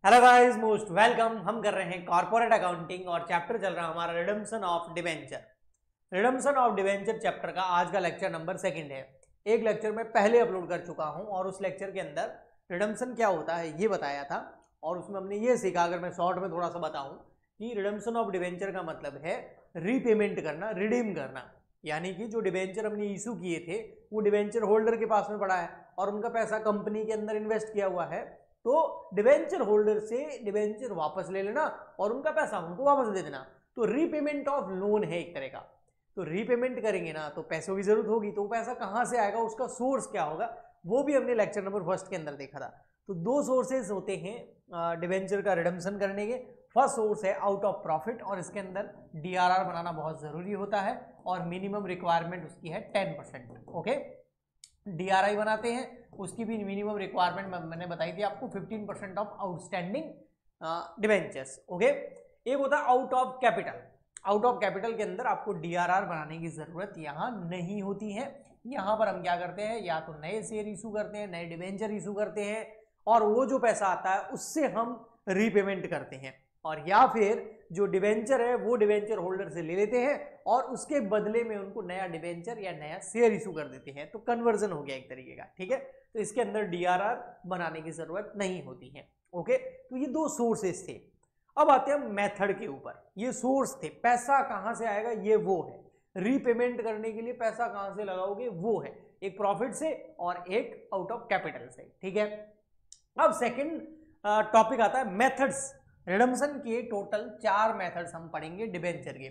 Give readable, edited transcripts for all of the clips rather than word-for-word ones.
Hello guys, most welcome. हम कर रहे हैं कॉर्पोरेट अकाउंटिंग और चैप्टर चल रहा है हमारा redemption of debenture. Redemption of debenture chapter का आज का लेक्चर नंबर 2 है। एक लेक्चर मैं पहले अपलोड कर चुका हूं और उस लेक्चर के अंदर रिडम्पशन क्या होता है ये बताया था और उसमें हमने ये सीखा, अगर मैं शॉर्ट में थोड़ा सा बताऊं, कि रिडम्पशन ऑफ डिवेंचर का मतलब है रीपेमेंट करना, रिडीम करना। यानी कि जो डिवेंचर हमने इशू किए थे वो डिवेंचर होल्डर के पास में पड़ा है और उनका पैसा कंपनी के अंदर इन्वेस्ट किया हुआ है, तो डिवेंचर होल्डर से डिवेंचर वापस ले लेना और उनका पैसा उनको वापस दे देना। तो रीपेमेंट ऑफ लोन है एक तरह का। तो रीपेमेंट करेंगे ना तो पैसों की जरूरत होगी, तो पैसा कहां से आएगा, उसका सोर्स क्या होगा, वो भी हमने लेक्चर नंबर 1 के अंदर देखा था। तो दो सोर्सेज होते हैं डिवेंचर का रिडम्पशन करने के। फर्स्ट सोर्स है आउट ऑफ प्रॉफिट और इसके अंदर डीआरआर बनाना बहुत जरूरी होता है और मिनिमम रिक्वायरमेंट उसकी है 10%। ओके, डीआरआई बनाते हैं, उसकी भी मिनिमम रिक्वायरमेंट मैंने बताई थी आपको 15% ऑफ आउटस्टैंडिंग डिवेंचर्स। ओके, एक होता है out of capital. Out of capital के अंदर आपको डीआरआर बनाने की जरूरत यहां नहीं होती है। यहां पर हम क्या करते हैं, या तो नए शेयर इशू करते हैं, नए डिवेंचर इशू करते हैं और वो जो पैसा आता है उससे हम रीपेमेंट करते हैं, और या फिर जो डिवेंचर है वो डिवेंचर होल्डर से ले लेते हैं और उसके बदले में उनको नया डिवेंचर या नया शेयर इशू कर देते हैं। तो कन्वर्जन हो गया एक तरीके का, ठीक है। तो इसके अंदर डीआरआर बनाने की जरूरत नहीं होती है। ओके, तो ये दो सोर्सेस थे। अब आते हैं मेथड के ऊपर। ये सोर्स थे, पैसा कहां से आएगा ये वो है, रीपेमेंट करने के लिए पैसा कहां से लगाओगे वो है, एक प्रॉफिट से और एक आउट ऑफ कैपिटल से, ठीक है। अब सेकंड टॉपिक आता है मेथड्स। रिडम्पशन के टोटल 4 मेथड्स हम पढ़ेंगे डिबेंचर के।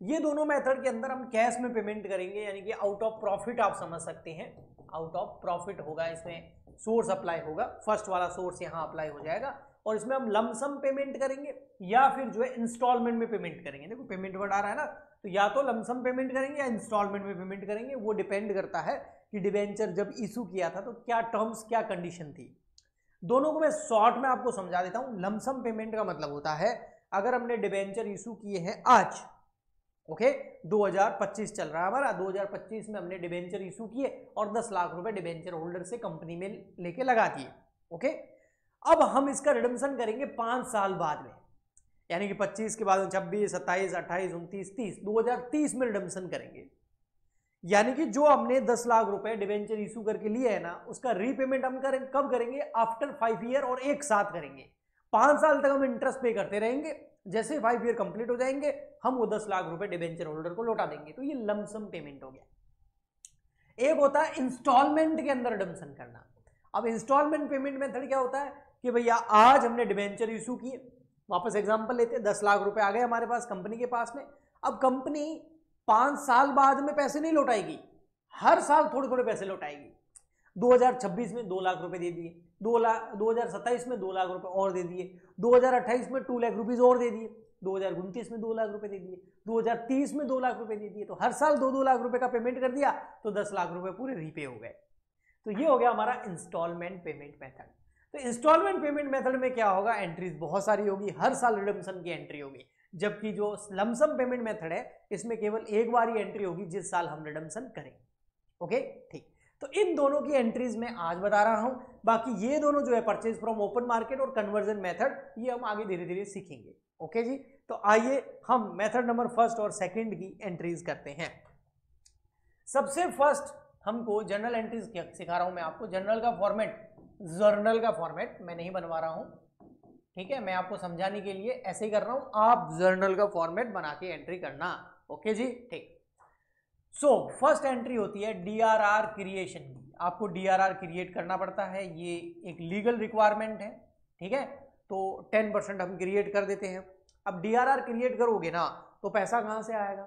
ये दोनों मेथड के अंदर हम कैश में पेमेंट करेंगे, यानी कि आउट ऑफ प्रॉफिट आप समझ सकते हैं। आउट ऑफ प्रॉफिट होगा, इसमें सोर्स अप्लाई होगा, फर्स्ट वाला सोर्स यहां अप्लाई हो जाएगा और इसमें हम लमसम पेमेंट करेंगे या फिर जो है इंस्टॉलमेंट में पेमेंट करेंगे। देखो पेमेंट वर्ड आ रहा है ना, तो या तो लमसम पेमेंट करेंगे या इंस्टॉलमेंट में पेमेंट करेंगे। वो डिपेंड करता है कि डिबेंचर जब इशू किया था तो क्या टर्म्स, क्या कंडीशन थी। दोनों को मैं शॉर्ट में आपको समझा देता हूं। लमसम पेमेंट का मतलब होता है अगर हमने डिबेंचर इशू किए हैं आज, ओके, 2025 चल रहा है हमारा, 2025 में हमने डिबेंचर इशू किए और 10 लाख रुपए डिबेंचर होल्डर से कंपनी में लेके लगा दिए। ओके, अब हम इसका रिडम्पशन करेंगे 5 साल बाद में, यानी कि 25 के बाद 26, 27, 28, 29, 30, 2030 में रिडम्पशन करेंगे। यानी कि जो हमने 10 लाख रुपए डिवेंचर इशू करके लिए है ना, उसका रीपेमेंट हम कब करेंगे, आफ्टर 5 ईयर, और एक साथ करेंगे। 5 साल तक हम इंटरेस्ट पे करते रहेंगे, जैसे 5 ईयर कंप्लीट हो जाएंगे हम वो 10 लाख रुपए डिवेंचर होल्डर को लौटा देंगे। तो ये लमसम पेमेंट हो गया। एक होता है इंस्टॉलमेंट के अंदर रिडम्पशन करना। अब इंस्टॉलमेंट पेमेंट मेथड क्या होता है कि भैया आज हमने डिवेंचर इशू किए, वापस एग्जांपल लेते हैं, 10 लाख रुपए आ गए हमारे पास कंपनी के पास में। अब कंपनी 5 साल बाद में पैसे नहीं लौटाएगी, हर साल थोड़े थोड़े पैसे लौटाएगी। 2026 में 2 लाख रुपए दे दिए, 2027 में 2 लाख रुपए और दे दिए, 2028 में 2 लाख रुपीज और दे दिए, 2029 में 2 लाख रुपए दे दिए, 2030 में 2 लाख रुपए दे दिए। तो हर साल 2-2 लाख रुपए का पेमेंट कर दिया तो 10 लाख रुपए पूरे रीपे हो गए। तो ये हो गया हमारा इंस्टॉलमेंट पेमेंट मेथड। तो इंस्टॉलमेंट पेमेंट मेथड में क्या होगा, एंट्रीज बहुत सारी होगी, हर साल रिडम्पशन की एंट्री होगी। जबकि जो लमसम पेमेंट मेथड है इसमें केवल एक बार ही एंट्री होगी जिस साल हम रिडम्पशन करेंगे। ओके, ठीक। तो इन दोनों की एंट्रीज मैं आज बता रहा हूं, बाकी ये दोनों जो है परचेज फ्रॉम ओपन मार्केट और कन्वर्जन मेथड, ये हम आगे धीरे धीरे सीखेंगे। ओके जी, तो आइए हम मेथड नंबर 1 और 2 की एंट्रीज करते हैं। सबसे फर्स्ट हमको जर्नल एंट्रीज सिखा रहा हूं मैं आपको। जर्नल का फॉर्मेट, जर्नल का फॉर्मेट मैं नहीं बनवा रहा हूं, ठीक है, मैं आपको समझाने के लिए ऐसे ही कर रहा हूं, आप जर्नल का फॉर्मेट बना के एंट्री करना। ओके जी, ठीक। सो फर्स्ट एंट्री होती है डीआरआर क्रिएशन की। आपको डीआरआर क्रिएट करना पड़ता है, ये एक लीगल रिक्वायरमेंट है, ठीक है। तो 10% हम क्रिएट कर देते हैं। अब डीआरआर क्रिएट करोगे ना तो पैसा कहां से आएगा,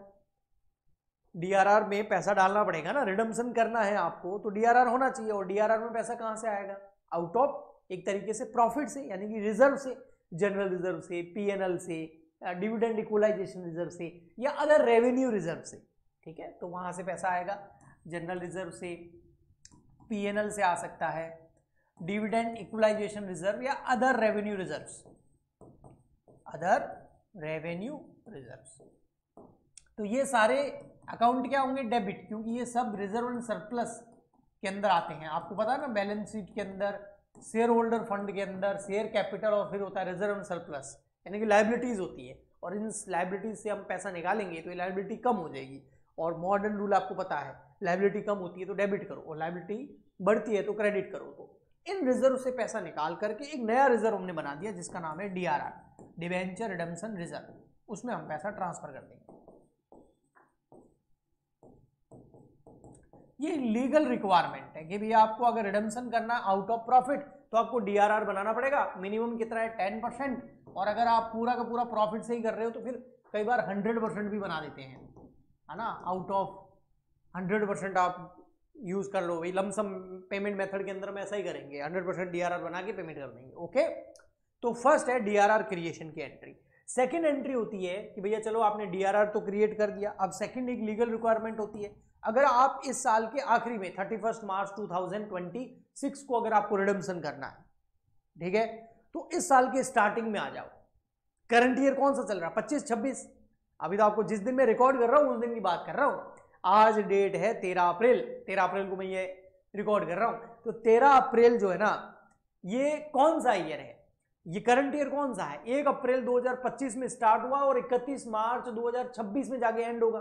डीआरआर में पैसा डालना पड़ेगा ना, रिडम्पशन करना है आपको तो डीआरआर होना चाहिए, और डीआरआर में पैसा कहां से आएगा, आउट ऑफ एक तरीके से प्रॉफिट से, यानी कि रिजर्व से, जनरल रिजर्व से, पीएनएल से, डिविडेंड इक्वलाइजेशन रिजर्व से, या अदर रेवेन्यू रिजर्व से, ठीक है। तो वहां से पैसा आएगा, जनरल रिजर्व से, पीएनएल से आ सकता है, डिविडेंड इक्वलाइजेशन रिजर्व या other revenue reserves, other revenue reserves. तो ये सारे अकाउंट क्या होंगे, डेबिट, क्योंकि ये सब रिजर्व एंड सरप्लस के अंदर आते हैं। आपको पता है ना, बैलेंस शीट के अंदर शेयर होल्डर फंड के अंदर शेयर कैपिटल और फिर होता है रिजर्व सरप्लस, यानी कि लाइबिलिटीज होती है, और इन लाइबिलिटीज से हम पैसा निकालेंगे तो ये लाइबिलिटी कम हो जाएगी। और मॉडर्न रूल आपको पता है, लाइबिलिटी कम होती है तो डेबिट करो और लाइबिलिटी बढ़ती है तो क्रेडिट करो। तो इन रिजर्व से पैसा निकाल करके एक नया रिजर्व हमने बना दिया जिसका नाम है DRR, डिवेंचर रिडम्पशन रिजर्व, उसमें हम पैसा ट्रांसफर कर देंगे। ये लीगल रिक्वायरमेंट है कि भैया आपको अगर रिडम्पशन करना आउट ऑफ प्रॉफिट तो आपको DRR बनाना पड़ेगा। मिनिमम कितना है 10%, और अगर आप पूरा का पूरा प्रॉफिट से ही कर रहे हो तो फिर कई बार 100% भी बना देते हैं, है ना। आउट ऑफ 100% आप यूज कर लो, वही लमसम पेमेंट मेथड के अंदर में ऐसा ही करेंगे, 100% DRR बना के पेमेंट कर देंगे। ओके, तो फर्स्ट है DRR क्रिएशन की एंट्री। सेकंड एंट्री होती है कि भैया चलो आपने DRR तो क्रिएट कर दिया, अब सेकंड एक लीगल रिक्वायरमेंट होती है, अगर आप इस साल के आखिरी में 31 मार्च 2026 को अगर आपको रिडम्पशन करना है, ठीक है, तो इस साल के स्टार्टिंग में आ जाओ। करंट ईयर कौन सा चल रहा है 25-26, अभी तो आपको जिस दिन मैं रिकॉर्ड कर रहा हूं उस दिन की बात कर रहा हूं। आज डेट है 13 अप्रैल, 13 अप्रैल को मैं ये रिकॉर्ड कर रहा हूं, तो 13 अप्रैल जो है ना, ये कौन सा ईयर है, ये करंट ईयर कौन सा है, 1 अप्रैल 2025 में स्टार्ट हुआ और 31 मार्च 2026 में जाके एंड होगा।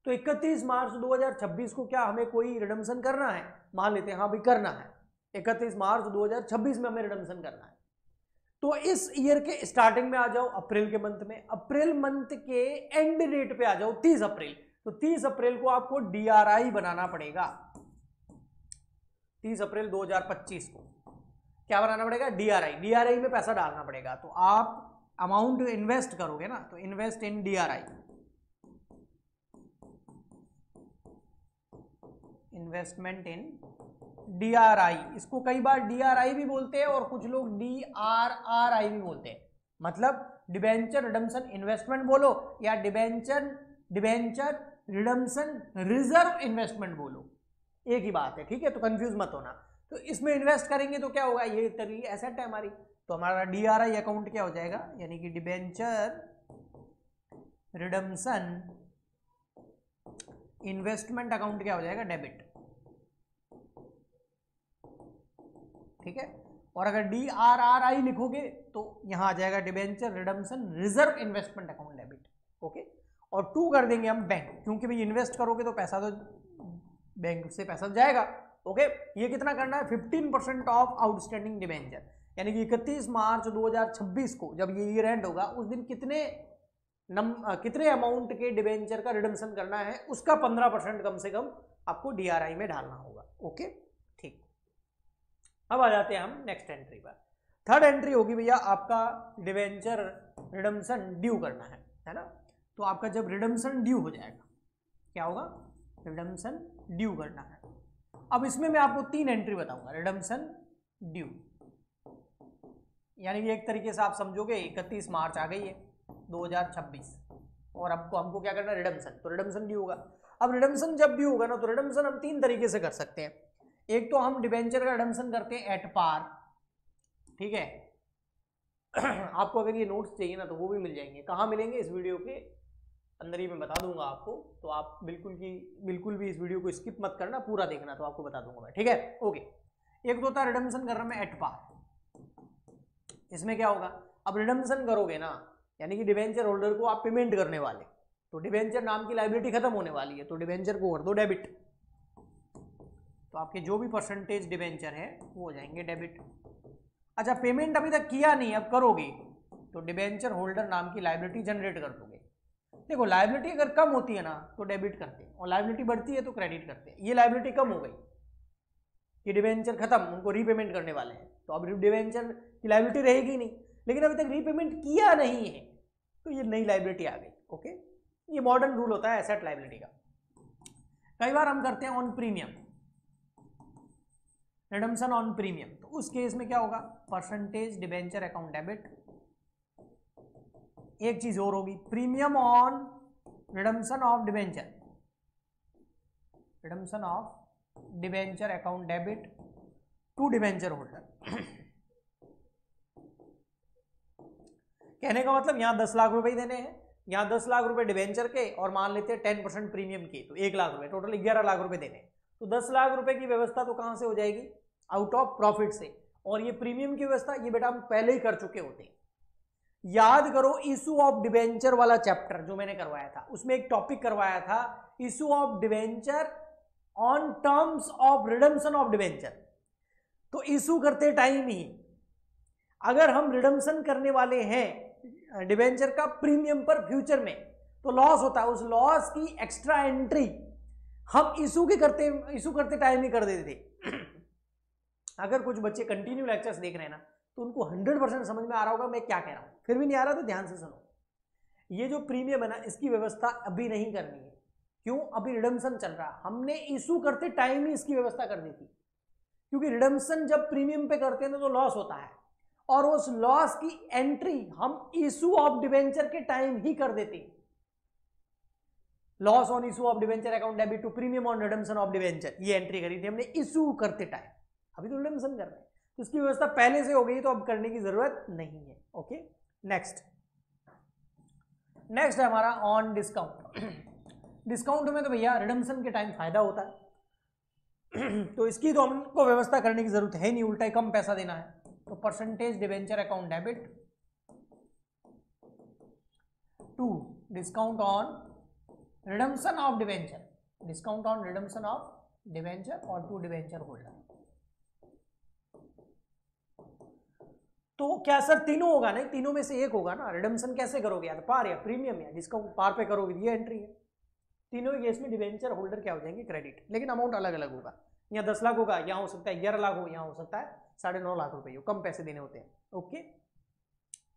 तो 31 मार्च 2026 को क्या हमें कोई रिडम्पशन करना है, मान लेते हैं हाँ भाई करना है, 31 मार्च 2026 में हमें रिडम्पशन करना है, तो इस ईयर के स्टार्टिंग में आ जाओ, अप्रैल के मंथ में, अप्रैल मंथ के एंड डेट पे आ जाओ 30 अप्रैल, तो 30 अप्रैल को आपको DRI बनाना पड़ेगा। 30 अप्रैल 2025 को क्या बनाना पड़ेगा, DRI में पैसा डालना पड़ेगा। तो आप अमाउंट इन्वेस्ट करोगे ना, तो invest in DRI, investment in DRI, इसको कई बार DRI भी बोलते हैं और कुछ लोग DRRI भी बोलते हैं, मतलब डिबेंचर रिडम्पशन इन्वेस्टमेंट बोलो या डिबेंचर रिडम्पशन रिजर्व इन्वेस्टमेंट बोलो, एक ही बात है, ठीक है, तो कंफ्यूज मत होना। तो इसमें इन्वेस्ट करेंगे तो क्या होगा, ये तरी एसेट है हमारी, तो हमारा DRI अकाउंट क्या हो जाएगा, यानी कि डिबेंचर रिडम्पशन इन्वेस्टमेंट अकाउंट क्या हो जाएगा, डेबिट, ठीक है। और अगर DRRI लिखोगे तो यहां आ जाएगा debenture redemption reserve investment account debit. Okay, और 2 कर देंगे हम बैंक, क्योंकि भाई इन्वेस्ट करोगे तो पैसा तो बैंक से पैसा जाएगा। ओके, ये कितना करना है 15% ऑफ आउटस्टैंडिंग डिबेंचर, यानी कि 31 मार्च 2026 को जब ये ईयर एंड होगा उस दिन कितने अमाउंट के डिबेंचर का रिडम्पशन करना है, उसका 15% कम से कम आपको DRI में डालना होगा। ओके, ठीक, अब आ जाते हैं हम नेक्स्ट एंट्री पर। थर्ड एंट्री होगी भैया आपका डिबेंचर रिडम्पशन ड्यू करना है ना। तो आपका जब रिडम्पशन ड्यू हो जाएगा, क्या होगा, रिडम्पशन ड्यू करना है। अब इसमें मैं आपको 3 एंट्री बताऊंगा, रिडम्पशन ड्यू, यानी कि एक तरीके से आप समझोगे 31 मार्च आ गई है 2026 और अब हमको क्या करना है, रिडम्पशन, तो रिडम्पशन ड्यू होगा। अब रिडम्पशन जब ड्यू होगा ना, तो रिडम्पशन हम 3 तरीके से कर सकते हैं। एक तो हम डिबेंचर का रिडम्पशन करते हैं एट पार, ठीक है आपको अगर ये नोट्स चाहिए ना तो वो भी मिल जाएंगे, कहाँ मिलेंगे, इस वीडियो के अंदर ही मैं बता दूंगा आपको, तो आप बिल्कुल भी इस वीडियो को स्किप मत करना, पूरा देखना, तो आपको बता दूंगा मैं, ठीक है। ओके, एक तो होता है रिडम्पशन कर रहा मैं एट पार, इसमें क्या होगा, अब रिडम्पशन करोगे ना, यानी कि डिबेंचर होल्डर को आप पेमेंट करने वाले, तो डिबेंचर नाम की लायबिलिटी खत्म होने वाली है, तो डिबेंचर को कर दो डेबिट, तो आपके जो भी परसेंटेज डिबेंचर है वो हो जाएंगे डेबिट। अच्छा, पेमेंट अभी तक किया नहीं, अब करोगे, तो डिबेंचर होल्डर नाम की लायबिलिटी जनरेट कर दोगे। देखो, लायबिलिटी अगर कम होती है ना तो डेबिट करते हैं, और लायबिलिटी बढ़ती है तो क्रेडिट करते हैं। ये लायबिलिटी कम हो गई, ये डिबेंचर खत्म, उनको रीपेमेंट करने वाले हैं, तो अब डिबेंचर की लायबिलिटी रहेगी नहीं, लेकिन अभी तक रीपेमेंट किया नहीं है तो ये नई लायबिलिटी आ गई। ओके, ये मॉडर्न रूल होता है एसेट लायबिलिटी का। कई बार हम करते हैं on premium, redemption on premium, तो उस केस में क्या होगा, परसेंटेज डिबेंचर अकाउंट डेबिट। एक चीज और होगी, premium on redemption of debenture, redemption of debenture account debit to debenture holder. कहने का मतलब यहां 10 लाख रुपए देने हैं, यहां 10 लाख रुपए डिबेंचर के और मान लेते हैं 10% प्रीमियम के, तो 1 लाख रुपए, टोटल 11 लाख रुपए देने हैं। तो 10 लाख रुपए की व्यवस्था तो कहां से हो जाएगी, आउट ऑफ प्रॉफिट से, और ये प्रीमियम की व्यवस्था ये बेटा हम पहले ही कर चुके होते हैं। याद करो इशू ऑफ डिवेंचर वाला चैप्टर जो मैंने करवाया था, उसमें एक टॉपिक करवाया था issue of debenture on terms of redemption of debenture. तो इशू करते टाइम ही अगर हम रिडम्पशन करने वाले हैं डिवेंचर का प्रीमियम पर फ्यूचर में, तो लॉस होता है, उस लॉस की एक्स्ट्रा एंट्री हम इशू करते टाइम ही कर देते थे। अगर कुछ बच्चे कंटिन्यू लेक्चर्स देख रहे हैं ना, तो उनको 100% समझ में आ रहा होगा मैं क्या कह रहा हूं। फिर भी नहीं आ रहा तो ध्यान से सुनो। ये जो प्रीमियम है ना, इसकी व्यवस्था अभी नहीं करनी है। क्यों? अभी रिडम्पशन चल रहा है, हमने इशू करते टाइम ही इसकी व्यवस्था कर दी थी। क्योंकि रिडम्पशन जब प्रीमियम पे करते हैं ना तो लॉस होता है, और उस लॉस की एंट्री हम इशू ऑफ डिवेंचर के टाइम ही कर देते हैं। Loss on issue of debenture account debit to premium on redemption of debenture, ये एंट्री करी थी हमने इशू करते टाइम। अभी तो रिडम्पशन कर रहे हैं, तो इसकी व्यवस्था पहले से हो गई, तो अब करने की जरूरत नहीं है। ओके, नेक्स्ट है हमारा ऑन डिस्काउंट। डिस्काउंट में तो भैया रिडम्पशन के टाइम फायदा होता है, तो इसकी तो हमको व्यवस्था करने की जरूरत है नहीं, उल्टा ही कम पैसा देना है। तो percentage debenture account debit to discount on redemption of debenture, discount on redemption of debenture और टू डिवेंचर होल्डर। तो क्या सर तीनों होगा? नहीं, तीनों में से एक होगा ना। रिडम्पशन कैसे करोगे? या तो पार या प्रीमियम या डिस्काउंट। पार पे करोगे ये एंट्री है। तीनों ही केस में डिवेंचर होल्डर क्या हो जाएंगे? क्रेडिट, लेकिन अमाउंट अलग अलग होगा। यहाँ 10 लाख होगा, यहाँ हो सकता है 11 लाख हो, यहाँ हो सकता है 9.5 लाख रुपए हो, कम पैसे देने होते हैं। ओके,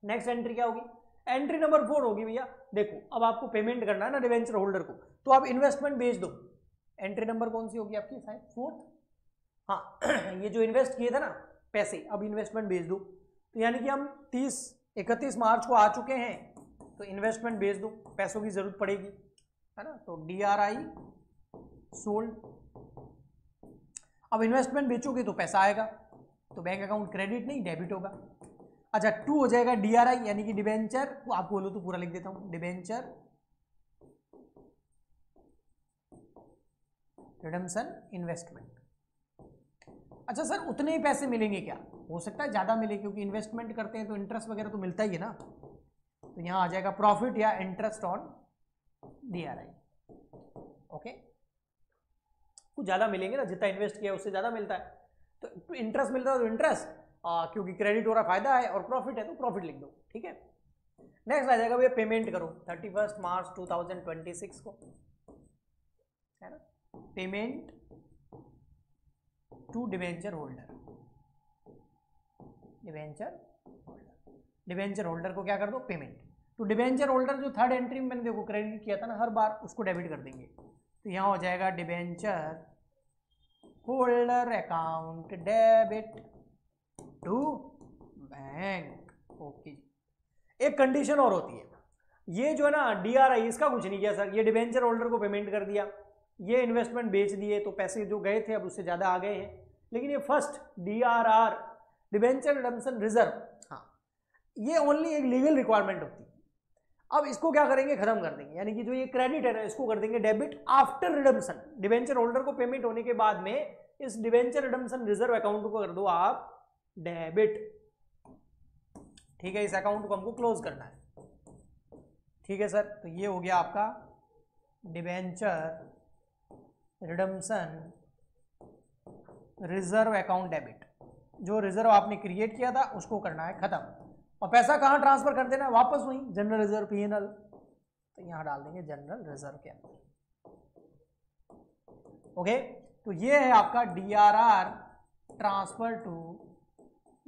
नेक्स्ट एंट्री क्या होगी? एंट्री नंबर 4 होगी भैया। देखो अब आपको पेमेंट करना है ना डिवेंचर होल्डर को, तो आप इन्वेस्टमेंट बेच दो। एंट्री नंबर कौन सी होगी आपकी? 4th। हाँ, ये जो इन्वेस्ट किए थे ना पैसे, अब इन्वेस्टमेंट बेच दो। तो यानी कि हम 31 मार्च को आ चुके हैं, तो इन्वेस्टमेंट बेच दो, पैसों की जरूरत पड़ेगी, है ना। तो DRI सोल्ड। अब इन्वेस्टमेंट बेचोगे तो पैसा आएगा, तो बैंक अकाउंट क्रेडिट नहीं डेबिट होगा। अच्छा, 2 हो जाएगा DRI यानी कि डिवेंचर, आप बोलो तो पूरा लिख देता हूं, डिवेंचर रिडम्पशन इन्वेस्टमेंट। अच्छा सर उतने ही पैसे मिलेंगे क्या? हो सकता है ज्यादा मिले, क्योंकि इन्वेस्टमेंट करते हैं तो इंटरेस्ट वगैरह तो मिलता ही है ना। तो यहां आ जाएगा प्रॉफिट या इंटरेस्ट ऑन DRI। ओके, कुछ ज्यादा मिलेंगे ना, जितना इन्वेस्ट किया उससे ज्यादा मिलता है, तो इंटरेस्ट मिलता है तो इंटरेस्ट, क्योंकि क्रेडिट हो रहा फायदा है, और प्रॉफिट है तो प्रॉफिट लिख दो। ठीक है, नेक्स्ट आ जाएगा भैया पेमेंट करो 31 मार्च 2026 को, है ना। Payment to debenture holder, debenture holder को क्या कर दो? Payment to debenture holder. जो थर्ड एंट्री में मैंने देखो क्रेडिट किया था ना हर बार, उसको डेबिट कर देंगे। तो यहां हो जाएगा debenture holder account debit to bank. Okay, एक कंडीशन और होती है, ये जो है ना DRI, इसका कुछ नहीं किया सर, ये डिवेंचर होल्डर को पेमेंट कर दिया, ये इन्वेस्टमेंट बेच दिए, तो पैसे जो गए थे अब उससे ज्यादा आ गए हैं। लेकिन ये first DRR debenture redemption reserve, हाँ, ये ओनली एक लीगल रिक्वायरमेंट होती है। अब इसको क्या करेंगे? खत्म कर देंगे, यानी कि जो ये क्रेडिट है ना इसको कर देंगे debit after redemption. Debenture holder को पेमेंट होने के बाद में इस डिवेंचर रिडम्पशन रिजर्व अकाउंट को कर दो आप डेबिट। ठीक है, इस अकाउंट को हमको क्लोज करना है। ठीक है सर, तो ये हो गया आपका debenture redemption reserve account debit. जो रिजर्व आपने क्रिएट किया था उसको करना है खत्म, और पैसा कहां ट्रांसफर कर देना है? वापस वहीं जनरल रिजर्व PNL। तो यहां डाल देंगे जनरल रिजर्व के अंदर। ओके, तो ये है आपका DRR transfer to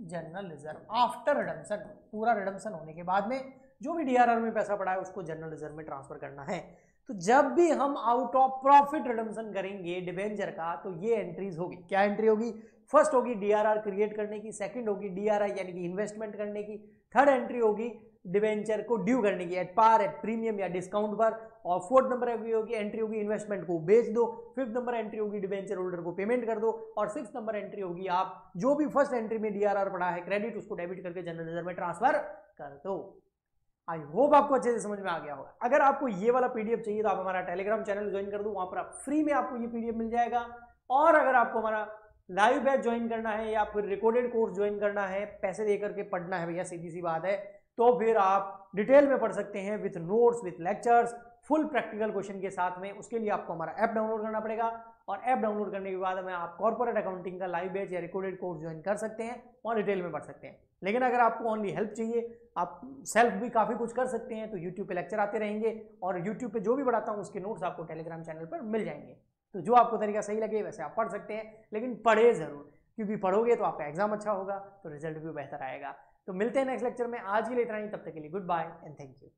general reserve after redemption. पूरा रिडम्पशन होने के बाद में जो भी DRR में पैसा पड़ा है उसको जनरल रिजर्व में ट्रांसफर करना है। तो जब भी हम आउट ऑफ प्रॉफिट रिडम्पशन करेंगे डिवेंचर का, तो ये एंट्रीज होगी। क्या एंट्री होगी? फर्स्ट होगी DRR क्रिएट करने की, सेकंड होगी DRI यानी कि इन्वेस्टमेंट करने की, थर्ड एंट्री होगी डिवेंचर को ड्यू करने की एट पार, एट प्रीमियम या डिस्काउंट पर, और फोर्थ नंबर एंट्री होगी इन्वेस्टमेंट को बेच दो, फिफ्थ नंबर एंट्री होगी डिवेंचर होल्डर को पेमेंट कर दो, और सिक्स नंबर एंट्री होगी आप जो भी फर्स्ट एंट्री में DRR पड़ा है क्रेडिट उसको डेबिट करके जनरल रिजर्व में ट्रांसफर कर दो। आई होप आपको अच्छे से समझ में आ गया होगा। अगर आपको ये वाला PDF चाहिए तो आप हमारा टेलीग्राम चैनल ज्वाइन कर दो, वहां पर आप फ्री में आपको ये PDF मिल जाएगा। और अगर आपको हमारा लाइव बैच ज्वाइन करना है या फिर रिकॉर्डेड कोर्स ज्वाइन करना है, पैसे दे करके पढ़ना है भैया, सीधी सी बात है, तो फिर आप डिटेल में पढ़ सकते हैं with notes, with lectures, full practical question के साथ में। उसके लिए आपको हमारा ऐप डाउनलोड करना पड़ेगा और ऐप डाउनलोड करने के बाद में आप कॉर्पोरेट अकाउंटिंग का लाइव बैच या रिकॉर्डेड कोर्स ज्वाइन कर सकते हैं और डिटेल में पढ़ सकते हैं। लेकिन अगर आपको ओनली हेल्प चाहिए, आप सेल्फ भी काफ़ी कुछ कर सकते हैं, तो यूट्यूब पे लेक्चर आते रहेंगे और यूट्यूब पे जो भी पढ़ाता हूँ उसके नोट्स आपको टेलीग्राम चैनल पर मिल जाएंगे। तो जो आपको तरीका सही लगे वैसे आप पढ़ सकते हैं, लेकिन पढ़े जरूर, क्योंकि पढ़ोगे तो आपका एग्जाम अच्छा होगा, तो रिजल्ट भी बेहतर आएगा। तो मिलते हैं नेक्स्ट लेक्चर में। आज के लिए इतना ही, तब तक के लिए goodbye and thank you.